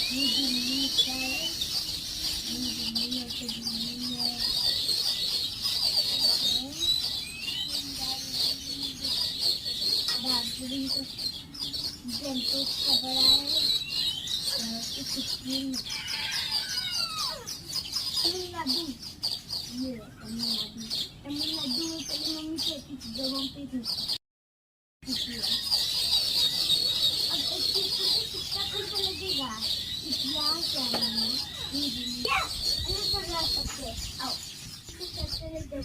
New Delhi का है, new Delhi और तो दिल्ली है, दार्जिलिंग को गैंगटॉक का बड़ा है, सिक्किम, तमिलनाडु, ये तमिलनाडु, तमिलनाडु में पहले मम्मी कहती थी जब हम पे थी। अब एक चीज को कितना पैसा लगेगा? यहाँ क्या है? न्यू दिल्ली, अलग कर सकते हैं। आओ, कितना चले जब